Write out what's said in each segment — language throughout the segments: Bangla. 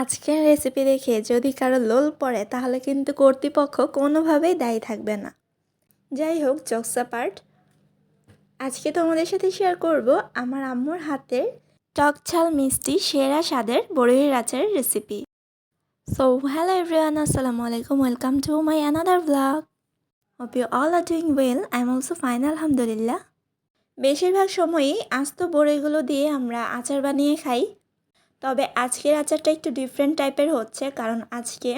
আজকের রেসিপি দেখে যদি কারো লোল পড়ে তাহলে কিন্তু কর্তৃপক্ষ কোনোভাবেই দায়ী থাকবে না। যাই হোক, জোকস অ্যাপার্ট, আজকে তোমাদের সাথে শেয়ার করব আমার আম্মুর হাতের টক ঝাল মিষ্টি সেরা স্বাদের বড়ইয়ের আচারের রেসিপি। সো হ্যালো এভরিওয়ান, আসসালামু আলাইকুম, welcome to my another blog. Hope you all are doing well, I am also fine আলহামদুলিল্লাহ। বেশিরভাগ সময়ই আস্ত বড়ইগুলো দিয়ে আমরা আচার বানিয়ে খাই, তবে আজকের আচারটা একটু ডিফারেন্ট টাইপের হচ্ছে, কারণ আজকে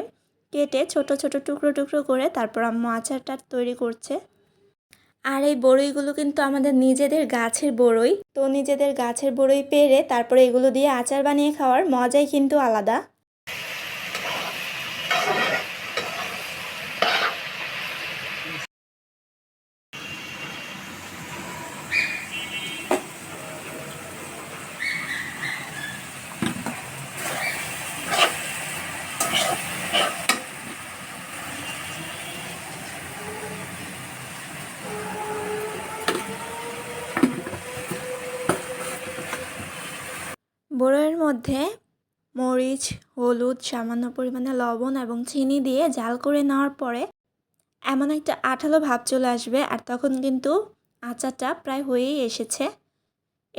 কেটে ছোট ছোট টুকরো টুকরো করে তারপর আম্মু আচারটা তৈরি করছে। আর এই বড়ইগুলো কিন্তু আমাদের নিজেদের গাছের বড়ই, তো নিজেদের গাছের বড়ই পেড়ে তারপরে এগুলো দিয়ে আচার বানিয়ে খাওয়ার মজাই কিন্তু আলাদা। বড়ইয়ের মধ্যে মরিচ, হলুদ, সামান্য পরিমাণে লবণ এবং চিনি দিয়ে জাল করে নেওয়ার পরে এমন একটা আঠালো ভাব চলে আসবে, আর তখন কিন্তু আচারটা প্রায় হয়েই এসেছে।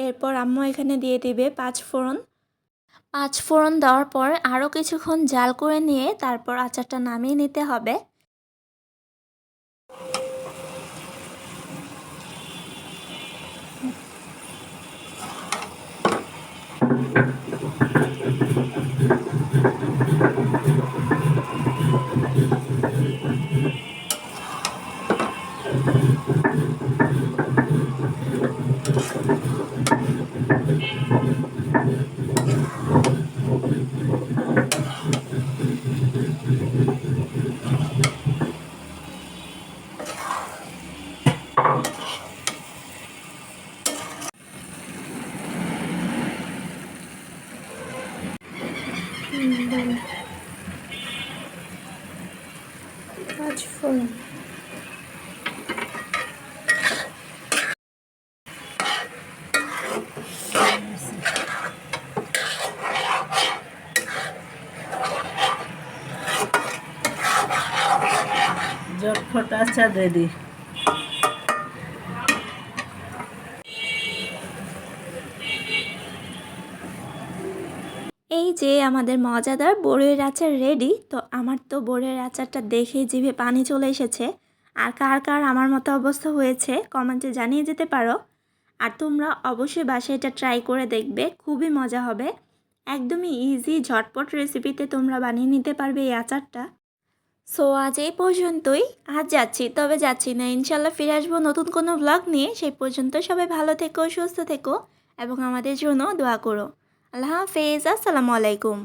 এরপর আম্মু এখানে দিয়ে দিবে পাঁচ ফোড়ন দেওয়ার পর আরও কিছুক্ষণ জাল করে নিয়ে তারপর আচারটা নামিয়ে নিতে হবে। পাঁচফোড়ন, ঝটফট আচার রেডি। এই যে আমাদের মজাদার বড়ইয়ের আচার রেডি। তো আমার তো বড়ইয়ের আচারটা দেখেই জিভে পানি চলে এসেছে। আর কার কার আমার মতো অবস্থা হয়েছে কমেন্টে জানিয়ে যেতে পারো। আর তোমরা অবশ্যই বাসায় এটা ট্রাই করে দেখবে, খুবই মজা হবে। একদমই ইজি ঝটপট রেসিপিতে তোমরা বানিয়ে নিতে পারবে এই আচারটা। সো আজ এই পর্যন্তই। আজ যাচ্ছি, তবে যাচ্ছি না, ইনশাল্লাহ ফিরে আসবো নতুন কোনো ব্লগ নিয়ে। সেই পর্যন্ত সবাই ভালো থেকো, সুস্থ থেকো এবং আমাদের জন্য দোয়া করো। আল্লাহ হাফেজ, আসসালামু আলাইকুম।